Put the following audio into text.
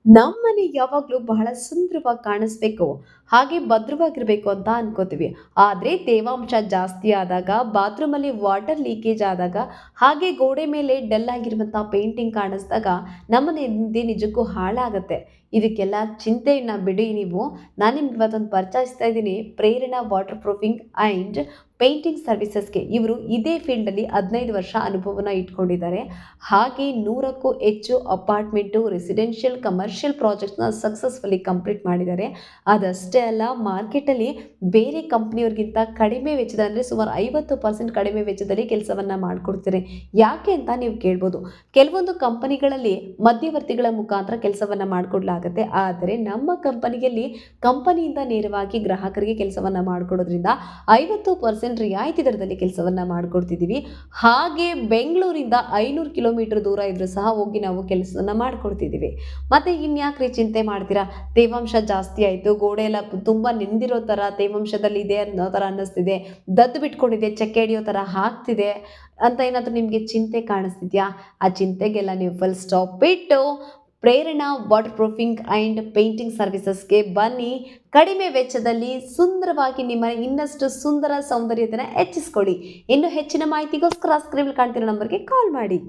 ನಮ್ಮನೆ ಯಾವಾಗಲೂ ಬಹಳ ಸುಂದರವಾಗಿ ಕಾಣಿಸ್ಬೇಕು, ಹಾಗೆ ಭದ್ರವಾಗಿರ್ಬೇಕು ಅಂತ ಅನ್ಕೋತೀವಿ. ಆದರೆ ತೇವಾಂಶ ಜಾಸ್ತಿ ಆದಾಗ, ಬಾತ್ರೂಮಲ್ಲಿ ವಾಟರ್ ಲೀಕೇಜ್ ಆದಾಗ, ಹಾಗೆ ಗೋಡೆ ಮೇಲೆ ಡಲ್ ಆಗಿರುವಂಥ ಪೇಂಟಿಂಗ್ ಕಾಣಿಸಿದಾಗ ನಮ್ಮನೆ ನಿಜಕ್ಕೂ ಹಾಳಾಗತ್ತೆ. ಇದಕ್ಕೆಲ್ಲ ಚಿಂತೆಯನ್ನ ಬಿಡಿ ನೀವು. ನಾನು ನಿಮ್ಗೆ ಇವತ್ತೊಂದು ಪರಿಚಯಿಸ್ತಾ ಇದ್ದೀನಿ ಪ್ರೇರಣಾ ವಾಟರ್ ಪ್ರೂಫಿಂಗ್ ಆ್ಯಂಡ್ ಪೇಂಟಿಂಗ್ ಸರ್ವಿಸಸ್ಗೆ. ಇವರು ಇದೇ ಫೀಲ್ಡಲ್ಲಿ 15 ವರ್ಷ ಅನುಭವನ ಇಟ್ಕೊಂಡಿದ್ದಾರೆ. ಹಾಗೆ 100ಕ್ಕೂ ಹೆಚ್ಚು ಅಪಾರ್ಟ್ಮೆಂಟು, ರೆಸಿಡೆನ್ಷಿಯಲ್, ಕಮರ್ಷಿಯಲ್ ಪ್ರಾಜೆಕ್ಟ್ಸ್‌ನ ಸಕ್ಸಸ್‌ಫುಲ್ಲಿ ಕಂಪ್ಲೀಟ್ ಮಾಡಿದ್ದಾರೆ. ಅದಷ್ಟೇ ಅಲ್ಲ, ಮಾರ್ಕೆಟಲ್ಲಿ ಬೇರೆ ಕಂಪ್ನಿಯವ್ರಿಗಿಂತ ಕಡಿಮೆ ವೆಚ್ಚದ ಅಂದರೆ ಸುಮಾರು 50% ಕಡಿಮೆ ವೆಚ್ಚದಲ್ಲಿ ಕೆಲಸವನ್ನ ಮಾಡಿಕೊಡ್ತಾರೆ. ಯಾಕೆ ಅಂತ ನೀವು ಕೇಳ್ಬೋದು. ಕೆಲವೊಂದು ಕಂಪನಿಗಳಲ್ಲಿ ಮಧ್ಯವರ್ತಿಗಳ ಮುಖಾಂತರ ಕೆಲಸವನ್ನ ಮಾಡಿಕೊಡ್ಲಾಗುತ್ತೆ. ಆದರೆ ನಮ್ಮ ಕಂಪನಿಯಲ್ಲಿ ಕಂಪನಿಯಿಂದ ನೇರವಾಗಿ ಗ್ರಾಹಕರಿಗೆ ಕೆಲಸವನ್ನ ಮಾಡಿಕೊಡೋದ್ರಿಂದ 50% ರಿಯಾಯಿತಿ ದರದಲ್ಲಿ ಕೆಲಸವನ್ನ ಮಾಡಿಕೊಡ್ತಿದ್ದೀವಿ. ಹಾಗೆ ಬೆಂಗಳೂರಿಂದ 500 ಕಿಲೋಮೀಟರ್ ದೂರ ಇದ್ರೂ ಸಹ ಹೋಗಿ ನಾವು ಕೆಲಸವನ್ನ ಮಾಡಿಕೊಡ್ತಿದ್ದೀವಿ. ಮತ್ತೆ ಇನ್ಯಾಕ್ರಿ ಚಿಂತೆ ಮಾಡ್ತೀರಾ? ತೇವಾಂಶ ಜಾಸ್ತಿ ಆಯಿತು, ಗೋಡೆ ಎಲ್ಲ ತುಂಬ ನೆಂದಿರೋ ಥರ ತೇವಾಂಶದಲ್ಲಿ ಇದೆ ಅನ್ನೋ ಥರ ಅನ್ನಿಸ್ತಿದೆ, ದದ್ದು ಬಿಟ್ಕೊಂಡಿದೆ, ಚಕ್ಕೆ ಹಿಡಿಯೋ ಥರ ಆಗ್ತಿದೆ ಅಂತ ಏನಾದರೂ ನಿಮಗೆ ಚಿಂತೆ ಕಾಣಿಸ್ತಿದ್ಯಾ? ಆ ಚಿಂತೆಗೆಲ್ಲ ನೀವು ಫುಲ್ ಸ್ಟಾಪ್ ಇಟ್ಟು ಪ್ರೇರಣಾ ವಾಟರ್ ಪ್ರೂಫಿಂಗ್ ಆ್ಯಂಡ್ ಪೇಂಟಿಂಗ್ ಸರ್ವಿಸಸ್ಗೆ ಬನ್ನಿ. ಕಡಿಮೆ ವೆಚ್ಚದಲ್ಲಿ ಸುಂದರವಾಗಿ ನಿಮ್ಮ ಇನ್ನಷ್ಟು ಸುಂದರ ಸೌಂದರ್ಯತೆನ ಹೆಚ್ಚಿಸ್ಕೊಳ್ಳಿ. ಇನ್ನು ಹೆಚ್ಚಿನ ಮಾಹಿತಿಗೋಸ್ಕರ ಸ್ಕ್ರೀನ್ ಕಾಣ್ತಿರೋ ನಂಬರ್ಗೆ ಕಾಲ್ ಮಾಡಿ.